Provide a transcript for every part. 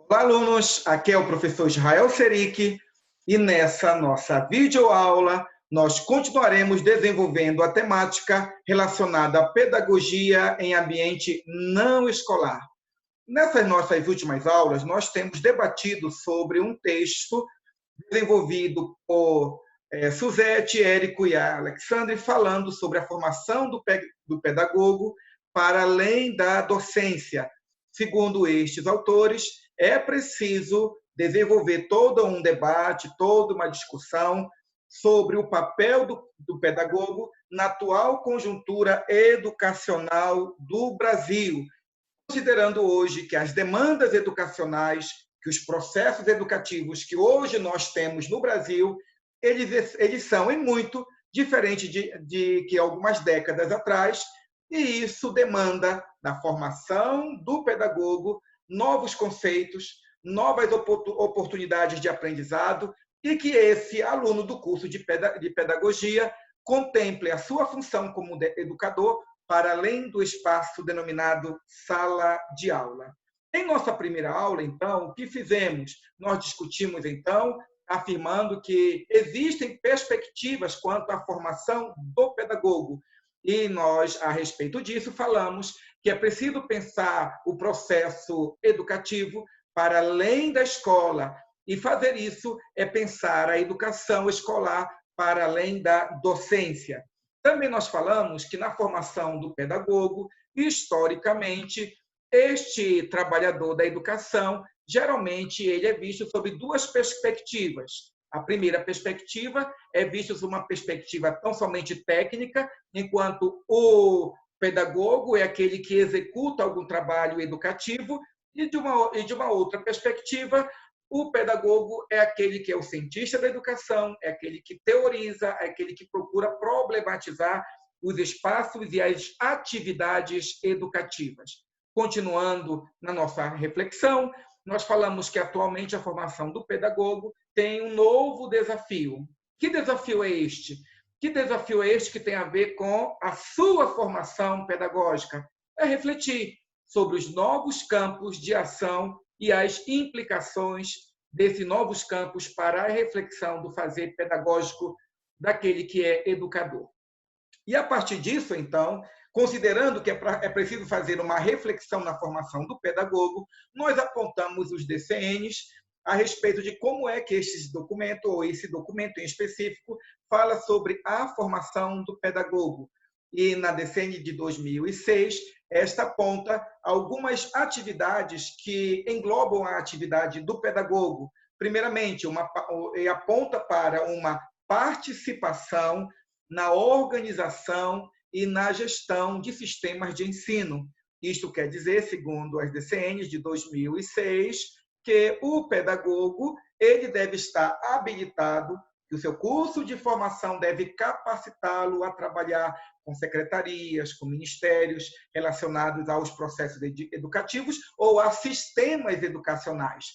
Olá, alunos! Aqui é o professor Israel Seric e nessa nossa videoaula nós continuaremos desenvolvendo a temática relacionada à pedagogia em ambiente não escolar. Nessas nossas últimas aulas, nós temos debatido sobre um texto desenvolvido por Suzete, Érico e Alexandre, falando sobre a formação do pedagogo para além da docência. Segundo estes autores, é preciso desenvolver todo um debate, toda uma discussão sobre o papel do pedagogo na atual conjuntura educacional do Brasil, considerando hoje que as demandas educacionais, que os processos educativos que hoje nós temos no Brasil, eles são, em muito, diferentes de que algumas décadas atrás, e isso demanda, na formação do pedagogo, novos conceitos, novas oportunidades de aprendizado, e que esse aluno do curso de pedagogia contemple a sua função como educador para além do espaço denominado sala de aula. Em nossa primeira aula, então, o que fizemos? Nós discutimos, então, afirmando que existem perspectivas quanto à formação do pedagogo. E nós, a respeito disso, falamos que é preciso pensar o processo educativo para além da escola. E fazer isso é pensar a educação escolar para além da docência. Também nós falamos que na formação do pedagogo, historicamente, este trabalhador da educação, geralmente ele é visto sob duas perspectivas. A primeira perspectiva é visto sob uma perspectiva tão somente técnica, enquanto o pedagogo é aquele que executa algum trabalho educativo, e de uma outra perspectiva, o pedagogo é aquele que é o cientista da educação, é aquele que teoriza, é aquele que procura problematizar os espaços e as atividades educativas. Continuando na nossa reflexão, nós falamos que atualmente a formação do pedagogo tem um novo desafio. Que desafio é este? Que desafio é este que tem a ver com a sua formação pedagógica? É refletir sobre os novos campos de ação e as implicações desses novos campos para a reflexão do fazer pedagógico daquele que é educador. E a partir disso, então, considerando que é preciso fazer uma reflexão na formação do pedagogo, nós apontamos os DCNs a respeito de como é que esse documento em específico, fala sobre a formação do pedagogo. E na DCN de 2006, esta aponta algumas atividades que englobam a atividade do pedagogo. Primeiramente, aponta para uma participação na organização e na gestão de sistemas de ensino. Isto quer dizer, segundo as DCNs de 2006, que o pedagogo ele deve estar habilitado, que o seu curso de formação deve capacitá-lo a trabalhar com secretarias, com ministérios relacionados aos processos educativos ou a sistemas educacionais.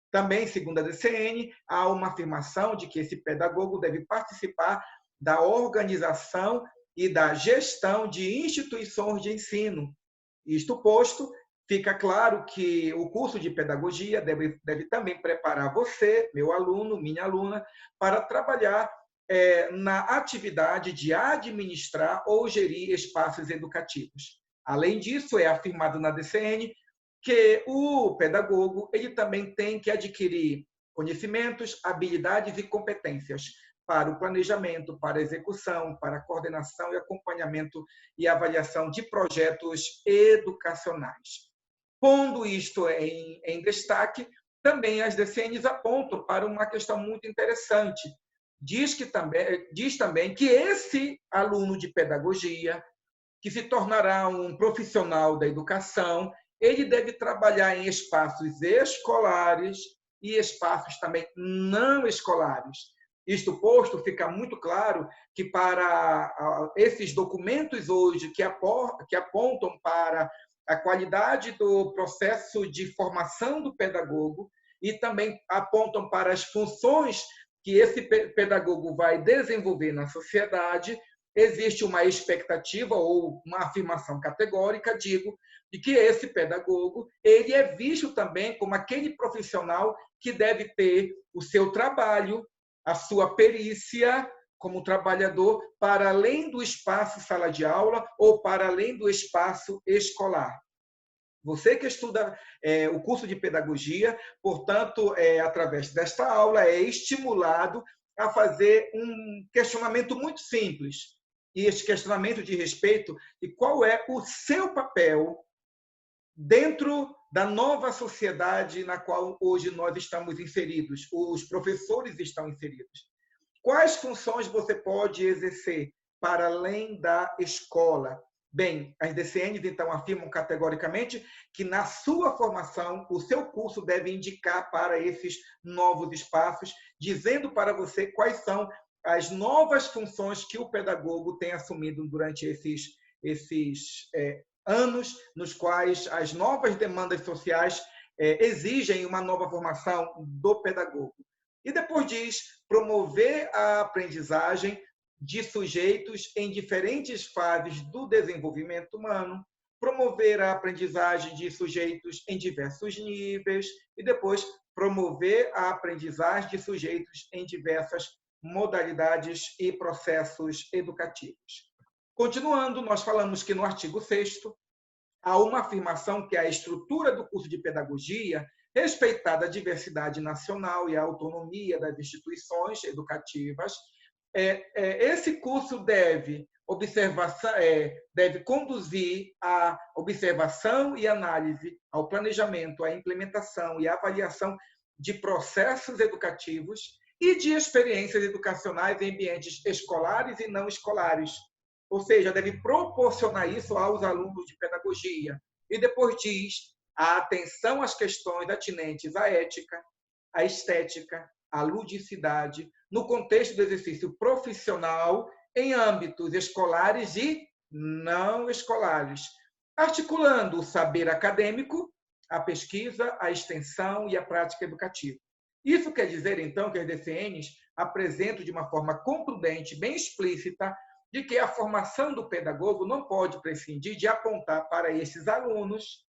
Também, segundo a DCN, há uma afirmação de que esse pedagogo deve participar da organização e da gestão de instituições de ensino. Isto posto, fica claro que o curso de pedagogia deve também preparar você, meu aluno, minha aluna, para trabalhar na atividade de administrar ou gerir espaços educativos. Além disso, é afirmado na DCN que o pedagogo ele também tem que adquirir conhecimentos, habilidades e competências para o planejamento, para a execução, para a coordenação e acompanhamento e avaliação de projetos educacionais. Pondo isto em destaque, também as DCNs apontam para uma questão muito interessante. Diz também que esse aluno de pedagogia, que se tornará um profissional da educação, ele deve trabalhar em espaços escolares e espaços também não escolares. Isto posto, fica muito claro que para esses documentos hoje que apontam para a qualidade do processo de formação do pedagogo e também apontam para as funções que esse pedagogo vai desenvolver na sociedade, existe uma expectativa ou uma afirmação categórica, digo, de que esse pedagogo ele é visto também como aquele profissional que deve ter o seu trabalho, a sua perícia como trabalhador para além do espaço sala de aula ou para além do espaço escolar. Você que estuda o curso de pedagogia, portanto, através desta aula, é estimulado a fazer um questionamento muito simples. E este questionamento diz respeito de qual é o seu papel dentro da nova sociedade na qual hoje nós estamos inseridos, os professores estão inseridos. Quais funções você pode exercer para além da escola? Bem, as DCNs, então, afirmam categoricamente que, na sua formação, o seu curso deve indicar para esses novos espaços, dizendo para você quais são as novas funções que o pedagogo tem assumido durante esses anos, nos quais as novas demandas sociais exigem uma nova formação do pedagogo. E depois diz promover a aprendizagem de sujeitos em diferentes fases do desenvolvimento humano, promover a aprendizagem de sujeitos em diversos níveis e depois promover a aprendizagem de sujeitos em diversas modalidades e processos educativos. Continuando, nós falamos que no artigo 6º há uma afirmação que a estrutura do curso de pedagogia, respeitada a diversidade nacional e a autonomia das instituições educativas, esse curso deve conduzir à observação e análise, ao planejamento, à implementação e à avaliação de processos educativos e de experiências educacionais em ambientes escolares e não escolares. Ou seja, deve proporcionar isso aos alunos de pedagogia. E depois diz a atenção às questões atinentes à ética, à estética, à ludicidade, no contexto do exercício profissional em âmbitos escolares e não escolares, articulando o saber acadêmico, a pesquisa, a extensão e a prática educativa. Isso quer dizer, então, que as DCNs apresentam de uma forma concludente, bem explícita, de que a formação do pedagogo não pode prescindir de apontar para esses alunos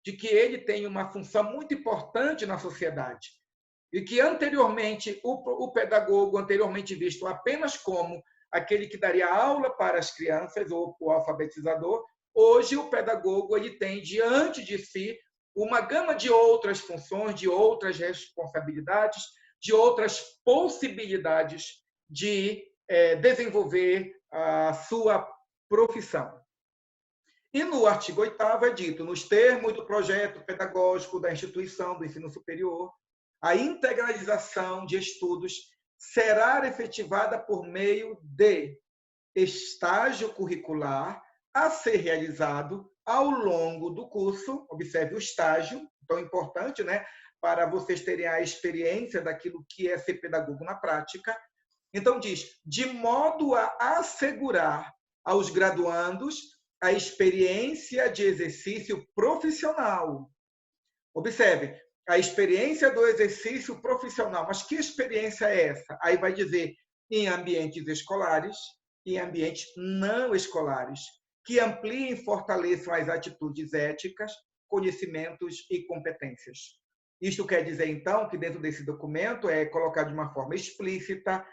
de que ele tem uma função muito importante na sociedade e que anteriormente o pedagogo, anteriormente visto apenas como aquele que daria aula para as crianças ou o alfabetizador, hoje o pedagogo ele tem diante de si uma gama de outras funções, de outras responsabilidades, de outras possibilidades de desenvolver a sua profissão. E no artigo 8º é dito, nos termos do projeto pedagógico da instituição do ensino superior, a integralização de estudos será efetivada por meio de estágio curricular a ser realizado ao longo do curso. Observe o estágio, tão importante, né, para vocês terem a experiência daquilo que é ser pedagogo na prática. Então, diz, de modo a assegurar aos graduandos a experiência de exercício profissional. Observe, a experiência do exercício profissional. Mas que experiência é essa? Aí vai dizer, em ambientes escolares e em ambientes não escolares, que ampliem e fortaleçam as atitudes éticas, conhecimentos e competências. Isto quer dizer, então, que dentro desse documento é colocado de uma forma explícita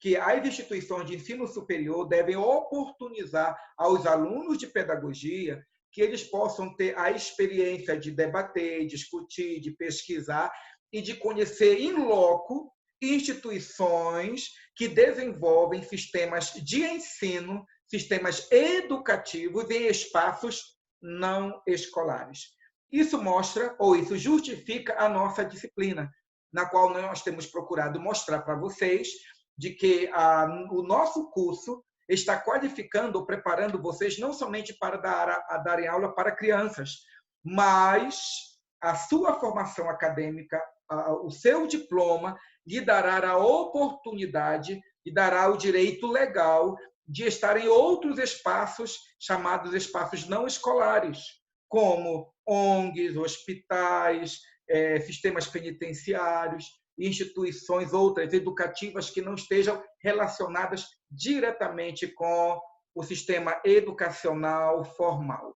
que as instituições de ensino superior devem oportunizar aos alunos de pedagogia que eles possam ter a experiência de debater, discutir, de pesquisar e de conhecer in loco instituições que desenvolvem sistemas de ensino, sistemas educativos em espaços não escolares. Isso mostra, ou isso justifica a nossa disciplina, na qual nós temos procurado mostrar para vocês de que o nosso curso está qualificando ou preparando vocês não somente para darem aula para crianças, mas a sua formação acadêmica, o seu diploma, lhe dará a oportunidade e dará o direito legal de estar em outros espaços chamados espaços não escolares, como ONGs, hospitais, sistemas penitenciários, instituições outras educativas que não estejam relacionadas diretamente com o sistema educacional formal.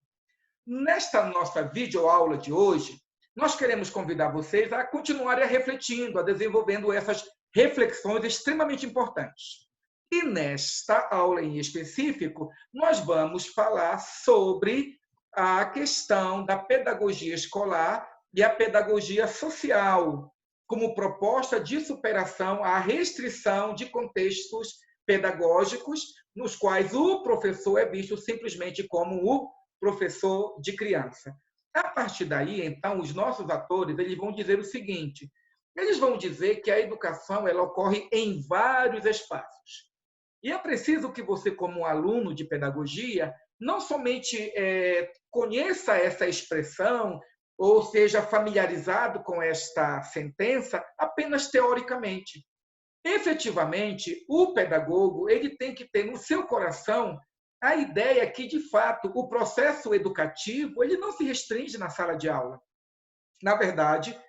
Nesta nossa videoaula de hoje, nós queremos convidar vocês a continuarem refletindo, a desenvolvendo essas reflexões extremamente importantes. E nesta aula em específico, nós vamos falar sobre a questão da pedagogia escolar e a pedagogia social, como proposta de superação à restrição de contextos pedagógicos, nos quais o professor é visto simplesmente como o professor de criança. A partir daí, então, os nossos atores eles vão dizer o seguinte: eles vão dizer que a educação ela ocorre em vários espaços. E é preciso que você, como aluno de pedagogia, não somente conheça essa expressão ou seja familiarizado com esta sentença apenas teoricamente. Efetivamente, o pedagogo ele tem que ter no seu coração a ideia que, de fato, o processo educativo ele não se restringe na sala de aula. Na verdade,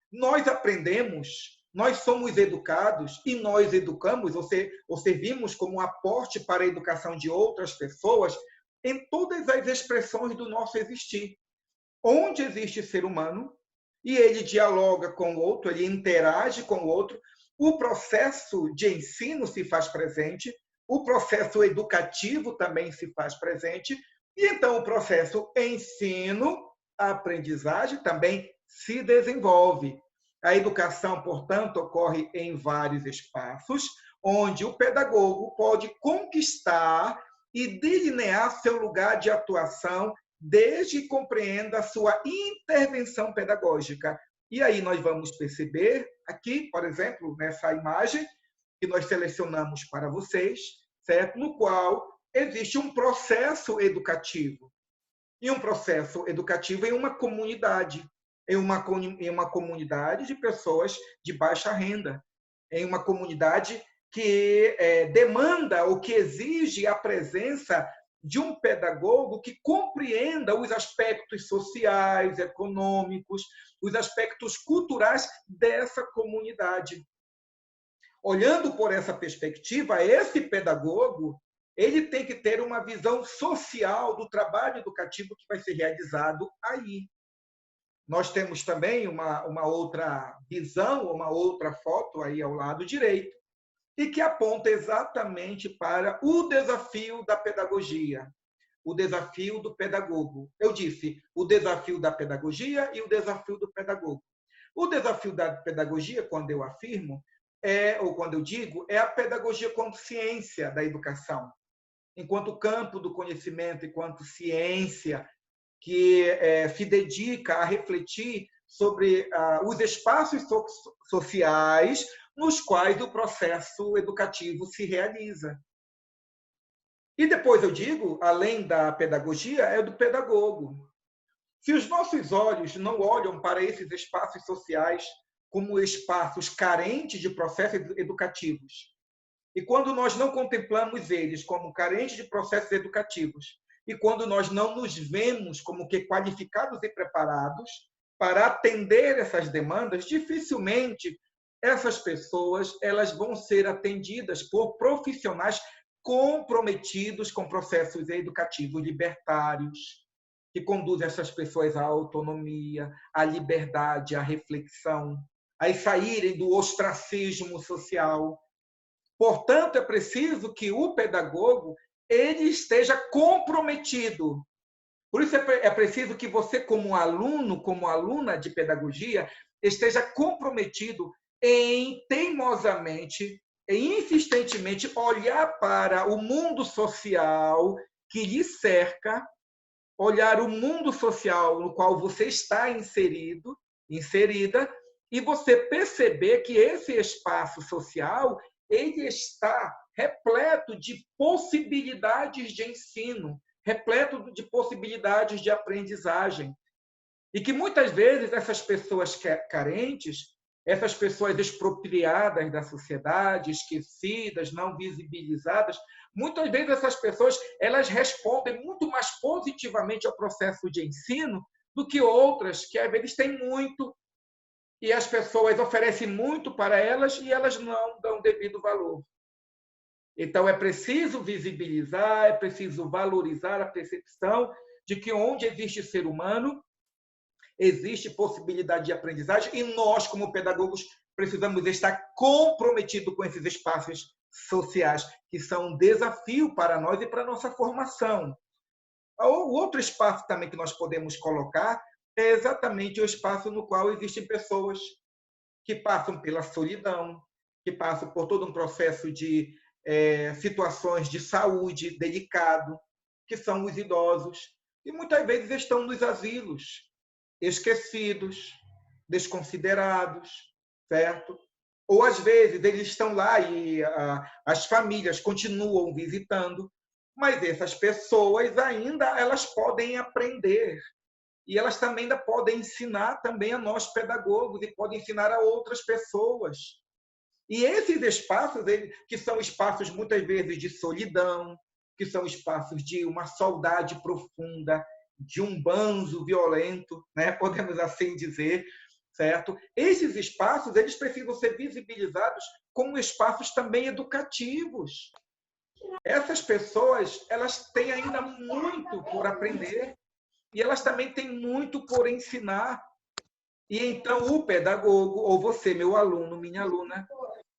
nós aprendemos, nós somos educados e nós educamos ou servimos como um aporte para a educação de outras pessoas em todas as expressões do nosso existir. Onde existe ser humano e ele dialoga com o outro, ele interage com o outro, o processo de ensino se faz presente, o processo educativo também se faz presente, e então o processo ensino-aprendizagem também se desenvolve. A educação, portanto, ocorre em vários espaços, onde o pedagogo pode conquistar e delinear seu lugar de atuação desde que compreenda a sua intervenção pedagógica. E aí nós vamos perceber aqui, por exemplo, nessa imagem que nós selecionamos para vocês, certo? No qual existe um processo educativo. E um processo educativo em uma comunidade, em uma comunidade de pessoas de baixa renda, em uma comunidade que demanda ou que exige a presença de um pedagogo que compreenda os aspectos sociais, econômicos, os aspectos culturais dessa comunidade. Olhando por essa perspectiva, esse pedagogo ele tem que ter uma visão social do trabalho educativo que vai ser realizado aí. Nós temos também uma outra visão, uma outra foto aí ao lado direito, e que aponta exatamente para o desafio da pedagogia, o desafio do pedagogo. Eu disse o desafio da pedagogia e o desafio do pedagogo. O desafio da pedagogia, quando eu afirmo, ou quando eu digo, é a pedagogia como ciência da educação, enquanto campo do conhecimento, enquanto ciência que se dedica a refletir sobre os espaços sociais nos quais o processo educativo se realiza. E depois eu digo, além da pedagogia, é do pedagogo. Se os nossos olhos não olham para esses espaços sociais como espaços carentes de processos educativos, e quando nós não contemplamos eles como carentes de processos educativos, e quando nós não nos vemos como que qualificados e preparados para atender essas demandas, dificilmente essas pessoas elas vão ser atendidas por profissionais comprometidos com processos educativos libertários, que conduzem essas pessoas à autonomia, à liberdade, à reflexão, a saírem do ostracismo social. Portanto, é preciso que o pedagogo ele esteja comprometido. Por isso é preciso que você, como aluno, como aluna de pedagogia, esteja comprometido em teimosamente, em insistentemente olhar para o mundo social que lhe cerca, olhar o mundo social no qual você está inserido, inserida, e você perceber que esse espaço social ele está repleto de possibilidades de ensino, repleto de possibilidades de aprendizagem. E que muitas vezes essas pessoas carentes, essas pessoas expropriadas da sociedade, esquecidas, não visibilizadas, muitas vezes essas pessoas elas respondem muito mais positivamente ao processo de ensino do que outras que às vezes têm muito e as pessoas oferecem muito para elas e elas não dão devido valor. Então, é preciso visibilizar, é preciso valorizar a percepção de que onde existe ser humano, existe possibilidade de aprendizagem e nós, como pedagogos, precisamos estar comprometidos com esses espaços sociais, que são um desafio para nós e para a nossa formação. O outro espaço também que nós podemos colocar é exatamente o espaço no qual existem pessoas que passam pela solidão, que passam por todo um processo de situações de saúde delicado, que são os idosos, e muitas vezes estão nos asilos, esquecidos, desconsiderados, certo? Ou às vezes eles estão lá e as famílias continuam visitando, mas essas pessoas ainda elas podem aprender e elas também ainda podem ensinar também a nós pedagogos e podem ensinar a outras pessoas. E esses espaços, que são espaços muitas vezes de solidão, que são espaços de uma saudade profunda, de um banzo violento, né? Podemos assim dizer, certo? Esses espaços eles precisam ser visibilizados como espaços também educativos. Essas pessoas elas têm ainda muito por aprender e elas também têm muito por ensinar. E então o pedagogo, ou você, meu aluno, minha aluna,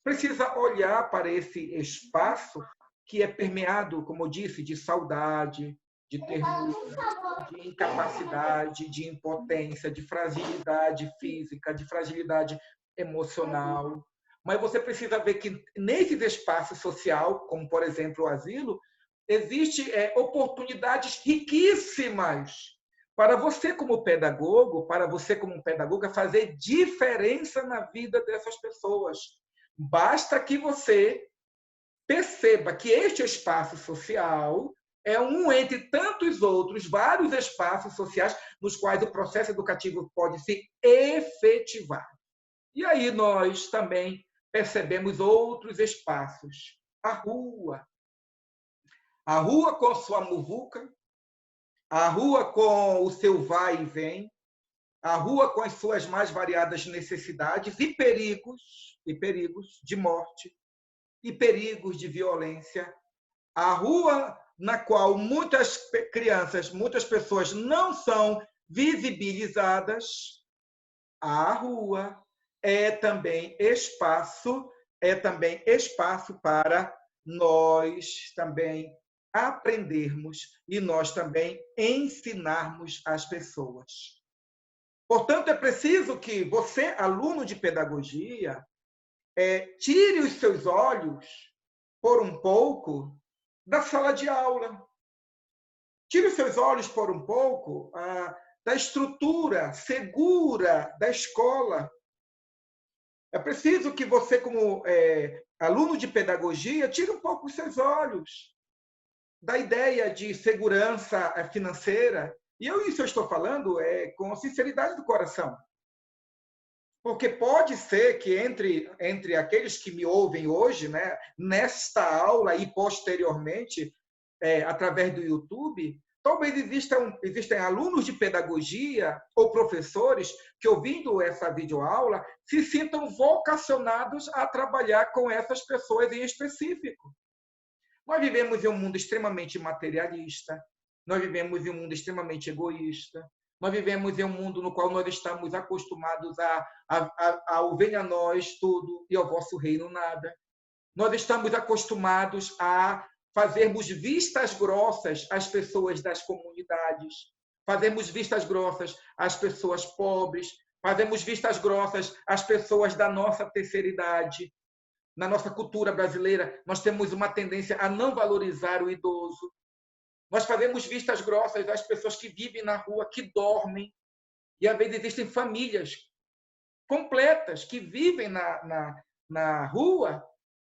precisa olhar para esse espaço que é permeado, como eu disse, de saudade, de ternura, de incapacidade, de impotência, de fragilidade física, de fragilidade emocional. Mas você precisa ver que nesse espaço social, como por exemplo o asilo, existem oportunidades riquíssimas para você como pedagogo, para você como pedagoga fazer diferença na vida dessas pessoas. Basta que você perceba que este espaço social é um entre tantos outros, vários espaços sociais nos quais o processo educativo pode se efetivar. E aí nós também percebemos outros espaços. A rua com sua muvuca, a rua com o seu vai e vem, a rua com as suas mais variadas necessidades e perigos de morte, e perigos de violência. A rua na qual muitas crianças, muitas pessoas não são visibilizadas. A rua é também espaço para nós também aprendermos e nós também ensinarmos as pessoas. Portanto, é preciso que você, aluno de pedagogia, tire os seus olhos, por um pouco, da sala de aula. Tire os seus olhos, por um pouco, da estrutura segura da escola. É preciso que você, como aluno de pedagogia, tire um pouco os seus olhos da ideia de segurança financeira. E isso eu estou falando com sinceridade do coração. Porque pode ser que entre aqueles que me ouvem hoje, né, nesta aula e posteriormente, através do YouTube, talvez existam alunos de pedagogia ou professores que, ouvindo essa videoaula, se sintam vocacionados a trabalhar com essas pessoas em específico. Nós vivemos em um mundo extremamente materialista, nós vivemos em um mundo extremamente egoísta, nós vivemos em um mundo no qual nós estamos acostumados a venha a nós tudo e ao vosso reino nada. Nós estamos acostumados a fazermos vistas grossas às pessoas das comunidades, fazemos vistas grossas às pessoas pobres, fazemos vistas grossas às pessoas da nossa terceira idade. Na nossa cultura brasileira, nós temos uma tendência a não valorizar o idoso. Nós fazemos vistas grossas às pessoas que vivem na rua, que dormem. E, às vezes, existem famílias completas que vivem na rua,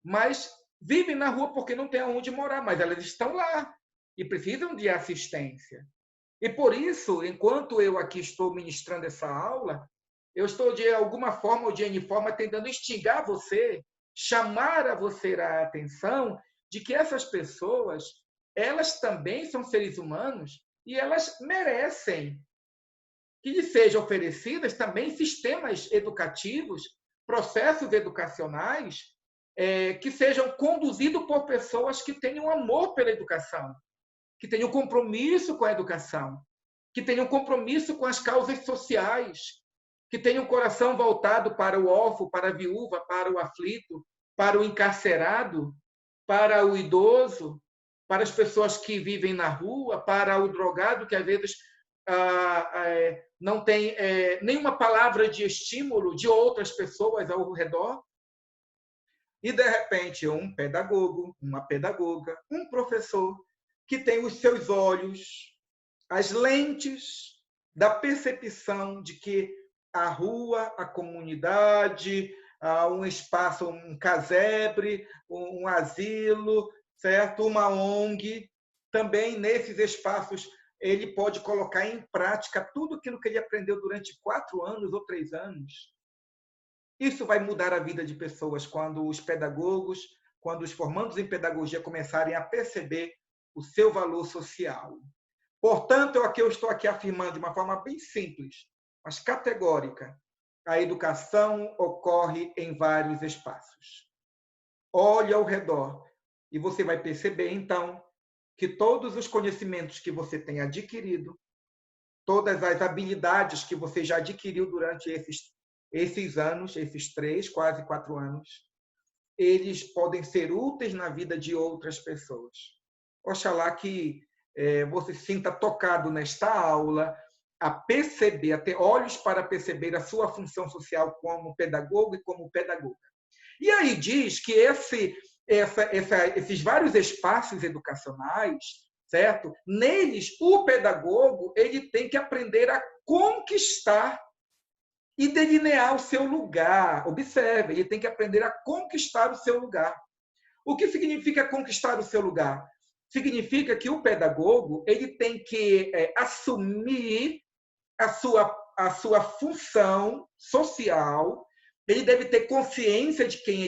mas vivem na rua porque não têm onde morar, mas elas estão lá e precisam de assistência. E, por isso, enquanto eu aqui estou ministrando essa aula, eu estou, de alguma forma ou de N forma, tentando instigar você, chamar a você a atenção de que essas pessoas, elas também são seres humanos e elas merecem que lhes sejam oferecidas também sistemas educativos, processos educacionais que sejam conduzidos por pessoas que tenham amor pela educação. que tenha um compromisso com a educação, que tenha um compromisso com as causas sociais, que tenha um coração voltado para o órfão, para a viúva, para o aflito, para o encarcerado, para o idoso, para as pessoas que vivem na rua, para o drogado, que às vezes não tem nenhuma palavra de estímulo de outras pessoas ao redor. E, de repente, um pedagogo, uma pedagoga, um professor que tem os seus olhos, as lentes da percepção de que a rua, a comunidade, um espaço, um casebre, um asilo, certo? Uma ONG, também nesses espaços ele pode colocar em prática tudo aquilo que ele aprendeu durante 4 anos ou 3 anos. Isso vai mudar a vida de pessoas quando os pedagogos, quando os formandos em pedagogia começarem a perceber o seu valor social. Portanto, eu estou aqui afirmando de uma forma bem simples, mas categórica, a educação ocorre em vários espaços. Olhe ao redor e você vai perceber, então, que todos os conhecimentos que você tem adquirido, todas as habilidades que você já adquiriu durante esses anos, esses 3, quase 4 anos, eles podem ser úteis na vida de outras pessoas. Oxalá que você se sinta tocado nesta aula, a perceber, a ter olhos para perceber a sua função social como pedagogo e como pedagoga. E aí diz que esses vários espaços educacionais, certo? Neles, o pedagogo ele tem que aprender a conquistar e delinear o seu lugar. Observe, ele tem que aprender a conquistar o seu lugar. O que significa conquistar o seu lugar? Significa que o pedagogo ele tem que assumir a sua função social, ele deve ter consciência de quem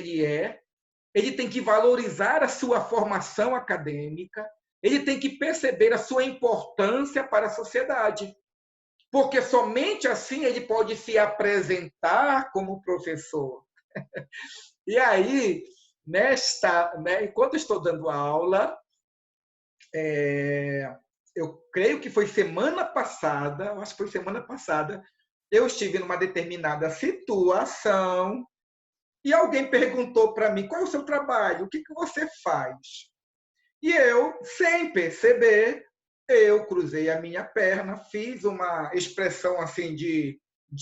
ele tem que valorizar a sua formação acadêmica, ele tem que perceber a sua importância para a sociedade. Porque somente assim ele pode se apresentar como professor. E aí, enquanto estou dando aula, eu creio que foi semana passada, eu estive numa determinada situação e alguém perguntou para mim, qual é o seu trabalho? O que você faz? E eu, sem perceber, eu cruzei a minha perna, fiz uma expressão assim de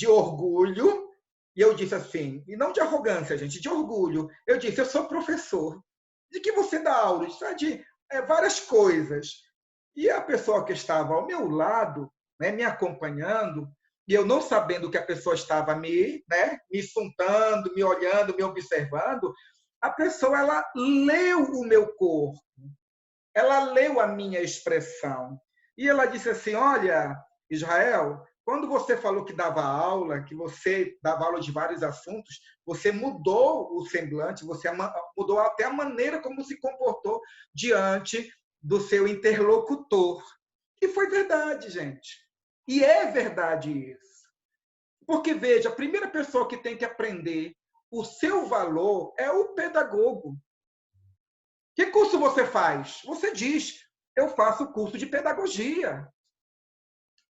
orgulho, e eu disse assim, e não de arrogância, gente, de orgulho. Eu disse, eu sou professor. De que você dá aula? De várias coisas. E a pessoa que estava ao meu lado, me acompanhando, e eu não sabendo que a pessoa estava me insultando, me olhando, me observando, a pessoa ela leu o meu corpo. Ela leu a minha expressão. E ela disse assim, olha, Israel, quando você falou que dava aula, que você dava aula de vários assuntos, você mudou o semblante, você mudou até a maneira como se comportou diante do seu interlocutor. E foi verdade, gente. E é verdade isso. Porque, veja, a primeira pessoa que tem que aprender o seu valor é o pedagogo. Que curso você faz? Você diz, eu faço curso de pedagogia.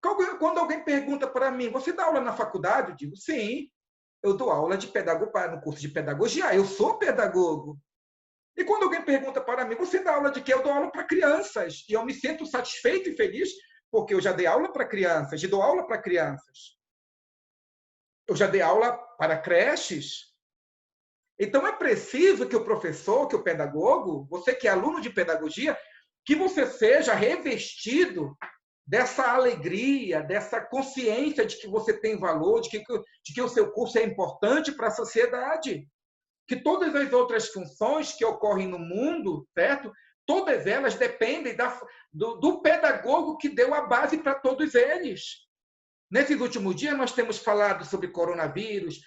Quando alguém pergunta para mim, você dá aula na faculdade? Eu digo, sim, eu dou aula de pedagogia no curso de pedagogia, eu sou pedagogo. E quando alguém pergunta para mim, você dá aula de quê? Eu dou aula para crianças. E eu me sinto satisfeito e feliz, porque eu já dei aula para crianças, e dou aula para crianças. Eu já dei aula para creches. Então, é preciso que o professor, que o pedagogo, você que é aluno de pedagogia, que você seja revestido dessa alegria, dessa consciência de que você tem valor, de que o seu curso é importante para a sociedade. Que todas as outras funções que ocorrem no mundo, certo? Todas elas dependem do pedagogo que deu a base para todos eles. Nesses últimos dias, nós temos falado sobre coronavírus,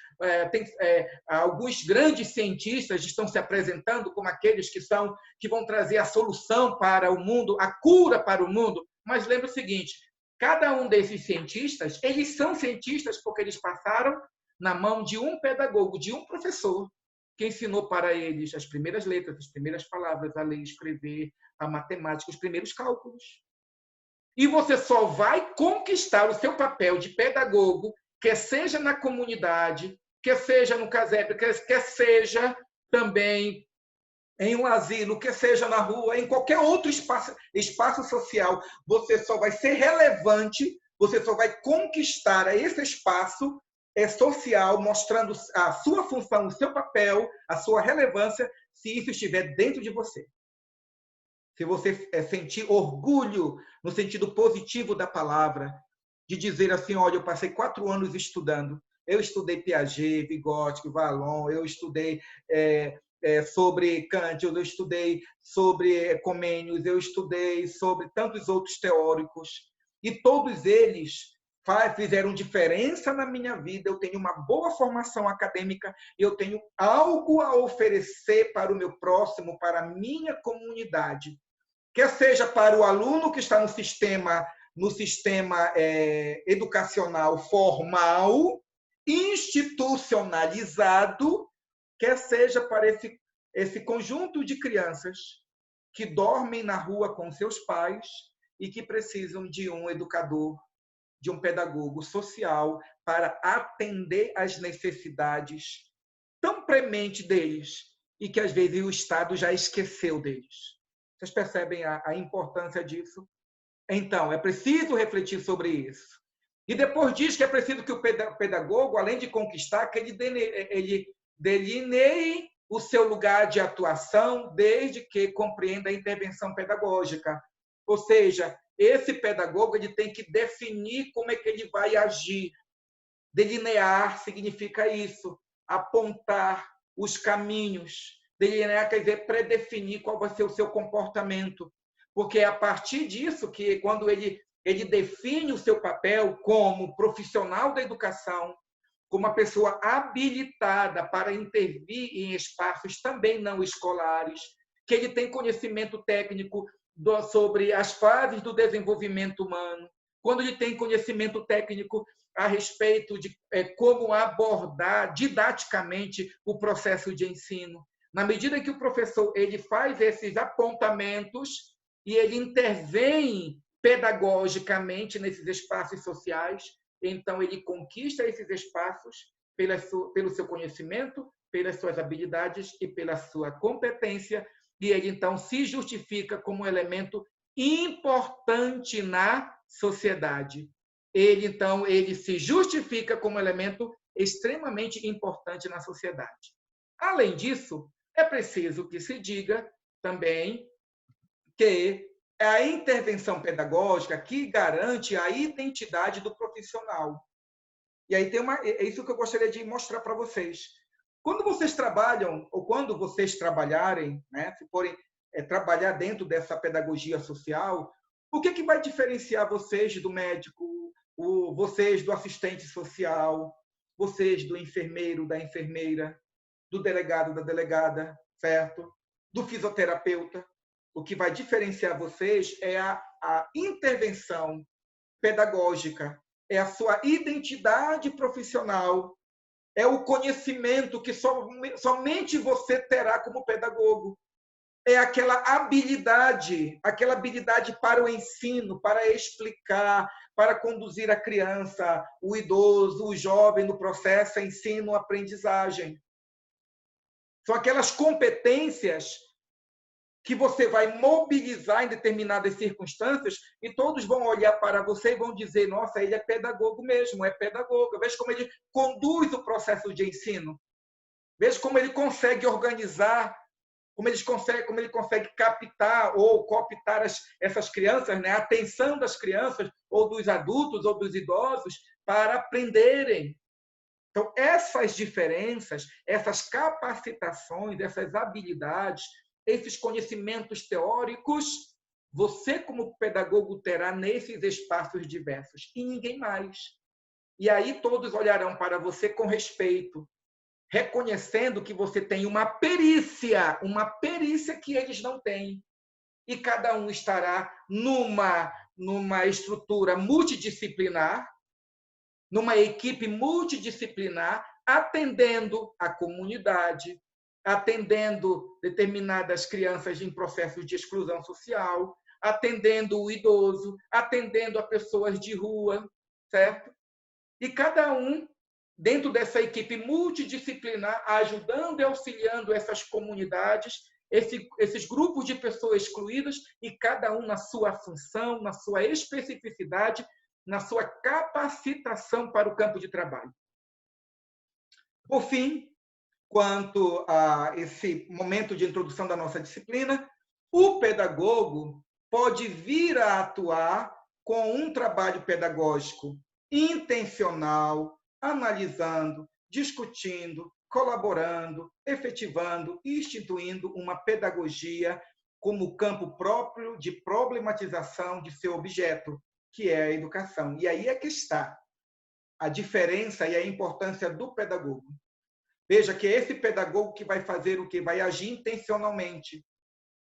alguns grandes cientistas estão se apresentando como aqueles que vão trazer a solução para o mundo, a cura para o mundo. Mas lembre o seguinte, cada um desses cientistas, eles são cientistas porque eles passaram na mão de um pedagogo, de um professor. que ensinou para eles as primeiras letras, as primeiras palavras, a ler e escrever, a matemática, os primeiros cálculos. E você só vai conquistar o seu papel de pedagogo, quer seja na comunidade, quer seja no casebre, quer seja também em um asilo, quer seja na rua, em qualquer outro espaço social. Você só vai ser relevante, você só vai conquistar esse espaço social, mostrando a sua função, o seu papel, a sua relevância, se isso estiver dentro de você. Se você sentir orgulho, no sentido positivo da palavra, de dizer assim, olha, eu passei 4 anos estudando, eu estudei Piaget, Vygotsky, Vallon, eu estudei sobre Kant, eu estudei sobre Comênios, eu estudei sobre tantos outros teóricos, e todos eles fizeram diferença na minha vida, eu tenho uma boa formação acadêmica, eu tenho algo a oferecer para o meu próximo, para a minha comunidade, quer seja para o aluno que está no sistema educacional formal, institucionalizado, quer seja para esse conjunto de crianças que dormem na rua com seus pais e que precisam de um educador, de um pedagogo social para atender às necessidades tão prementes deles e que, às vezes, o Estado já esqueceu deles. Vocês percebem a importância disso? Então, é preciso refletir sobre isso. E depois diz que é preciso que o pedagogo, além de conquistar, que ele delineie o seu lugar de atuação desde que compreenda a intervenção pedagógica. Ou seja, esse pedagogo ele tem que definir como é que ele vai agir. Delinear significa isso, apontar os caminhos. Delinear quer dizer predefinir qual vai ser o seu comportamento. Porque é a partir disso que, quando ele define o seu papel como profissional da educação, como uma pessoa habilitada para intervir em espaços também não escolares, que ele tem conhecimento técnico sobre as fases do desenvolvimento humano, quando ele tem conhecimento técnico a respeito de como abordar didaticamente o processo de ensino. Na medida que o professor ele faz esses apontamentos e ele intervém pedagogicamente nesses espaços sociais, então ele conquista esses espaços pelo seu conhecimento, pelas suas habilidades e pela sua competência, e ele então se justifica como um elemento importante na sociedade. Ele se justifica como um elemento extremamente importante na sociedade. Além disso, é preciso que se diga também que é a intervenção pedagógica que garante a identidade do profissional. E aí é isso que eu gostaria de mostrar para vocês. Quando vocês trabalham, ou quando vocês trabalharem, né, se forem trabalhar dentro dessa pedagogia social, o que vai diferenciar vocês do médico, vocês do assistente social, vocês do enfermeiro, da enfermeira, do delegado, da delegada, certo? Do fisioterapeuta? O que vai diferenciar vocês é a intervenção pedagógica, é a sua identidade profissional, é o conhecimento que somente você terá como pedagogo. É aquela habilidade para o ensino, para explicar, para conduzir a criança, o idoso, o jovem no processo ensino-aprendizagem. São aquelas competências que você vai mobilizar em determinadas circunstâncias e todos vão olhar para você e vão dizer, nossa, ele é pedagogo mesmo, é pedagogo. Veja como ele conduz o processo de ensino. Veja como ele consegue organizar, como ele consegue captar ou cooptar essas crianças, né? A atenção das crianças ou dos adultos ou dos idosos para aprenderem. Então, essas diferenças, essas capacitações, essas habilidades, esses conhecimentos teóricos, você, como pedagogo, terá nesses espaços diversos, e ninguém mais. E aí todos olharão para você com respeito, reconhecendo que você tem uma perícia que eles não têm. E cada um estará numa estrutura multidisciplinar, numa equipe multidisciplinar, atendendo a comunidade, atendendo determinadas crianças em processos de exclusão social, atendendo o idoso, atendendo a pessoas de rua, certo? E cada um, dentro dessa equipe multidisciplinar, ajudando e auxiliando essas comunidades, esses grupos de pessoas excluídas, e cada um na sua função, na sua especificidade, na sua capacitação para o campo de trabalho. Por fim, quanto a esse momento de introdução da nossa disciplina, o pedagogo pode vir a atuar com um trabalho pedagógico intencional, analisando, discutindo, colaborando, efetivando e instituindo uma pedagogia como campo próprio de problematização de seu objeto, que é a educação. E aí é que está a diferença e a importância do pedagogo. Veja que é esse pedagogo que vai fazer o quê? Vai agir intencionalmente.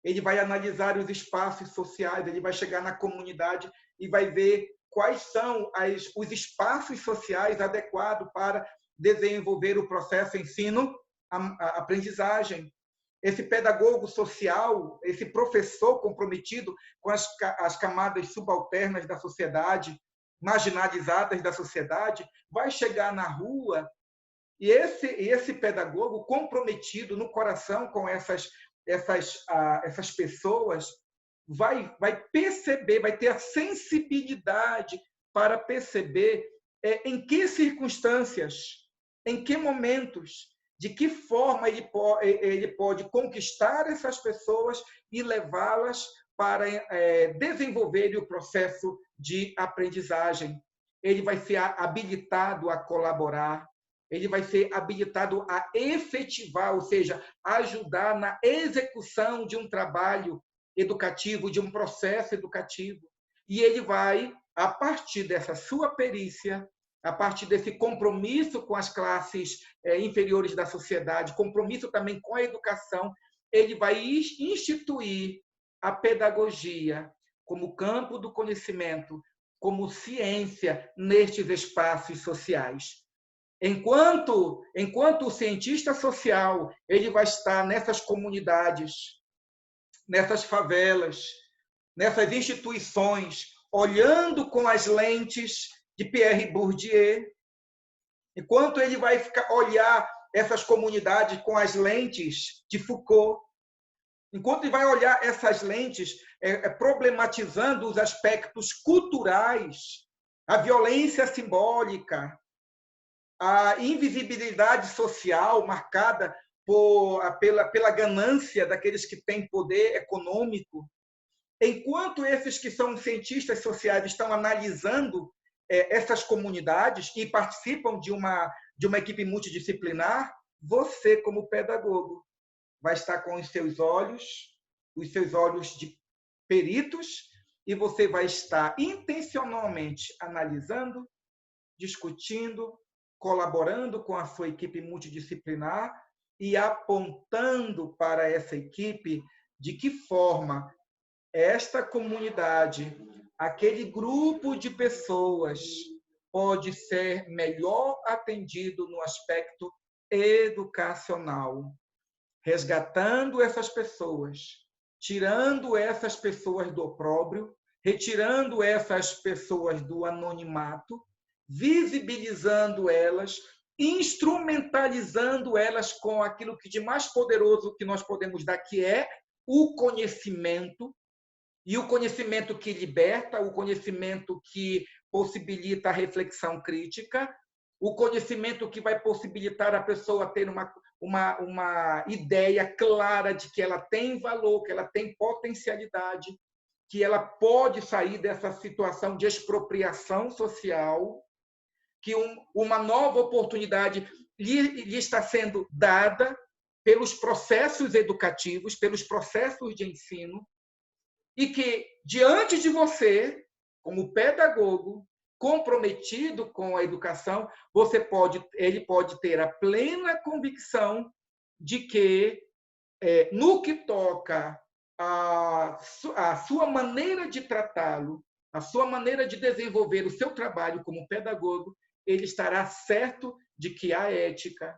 Ele vai analisar os espaços sociais, ele vai chegar na comunidade e vai ver quais são os espaços sociais adequados para desenvolver o processo ensino-aprendizagem. Esse pedagogo social, esse professor comprometido com as camadas subalternas da sociedade, marginalizadas da sociedade, vai chegar na rua e esse pedagogo comprometido no coração com essas pessoas vai perceber, vai ter a sensibilidade para perceber em que circunstâncias, em que momentos, de que forma ele pode conquistar essas pessoas e levá-las para desenvolver o processo de aprendizagem. Ele vai ser habilitado a colaborar, ele vai ser habilitado a efetivar, ou seja, ajudar na execução de um trabalho educativo, de um processo educativo. E ele vai, a partir dessa sua perícia, a partir desse compromisso com as classes inferiores da sociedade, compromisso também com a educação, ele vai instituir a pedagogia como campo do conhecimento, como ciência nestes espaços sociais. Enquanto o cientista social ele vai estar nessas comunidades, nessas favelas, nessas instituições, olhando com as lentes de Pierre Bourdieu, enquanto ele vai olhar essas comunidades com as lentes de Foucault, enquanto ele vai olhar essas lentes problematizando os aspectos culturais, a violência simbólica, a invisibilidade social marcada pela ganância daqueles que têm poder econômico, enquanto esses que são cientistas sociais estão analisando essas comunidades e participam de uma equipe multidisciplinar, você, como pedagogo, vai estar com os seus olhos de peritos, e você vai estar intencionalmente analisando, discutindo, colaborando com a sua equipe multidisciplinar e apontando para essa equipe de que forma esta comunidade, aquele grupo de pessoas, pode ser melhor atendido no aspecto educacional, resgatando essas pessoas, tirando essas pessoas do opróbrio, retirando essas pessoas do anonimato, visibilizando elas, instrumentalizando elas com aquilo que de mais poderoso que nós podemos dar, que é o conhecimento, e o conhecimento que liberta, o conhecimento que possibilita a reflexão crítica, o conhecimento que vai possibilitar a pessoa ter uma ideia clara de que ela tem valor, que ela tem potencialidade, que ela pode sair dessa situação de expropriação social, que uma nova oportunidade lhe está sendo dada pelos processos educativos, pelos processos de ensino, e que, diante de você, como pedagogo, comprometido com a educação, ele pode ter a plena convicção de que, no que toca à sua maneira de tratá-lo, a sua maneira de desenvolver o seu trabalho como pedagogo, ele estará certo de que a ética,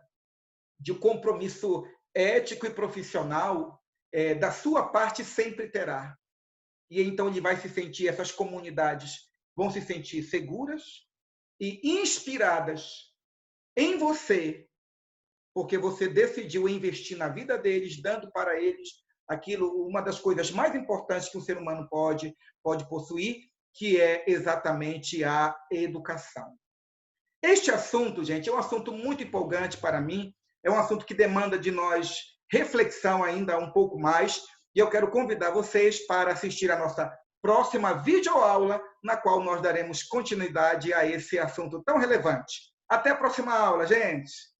de compromisso ético e profissional, da sua parte sempre terá. E então ele vai se sentir, essas comunidades vão se sentir seguras e inspiradas em você, porque você decidiu investir na vida deles, dando para eles aquilo, uma das coisas mais importantes que um ser humano pode possuir, que é exatamente a educação. Este assunto, gente, é um assunto muito empolgante para mim, é um assunto que demanda de nós reflexão ainda um pouco mais, e eu quero convidar vocês para assistir a nossa próxima videoaula, na qual nós daremos continuidade a esse assunto tão relevante. Até a próxima aula, gente!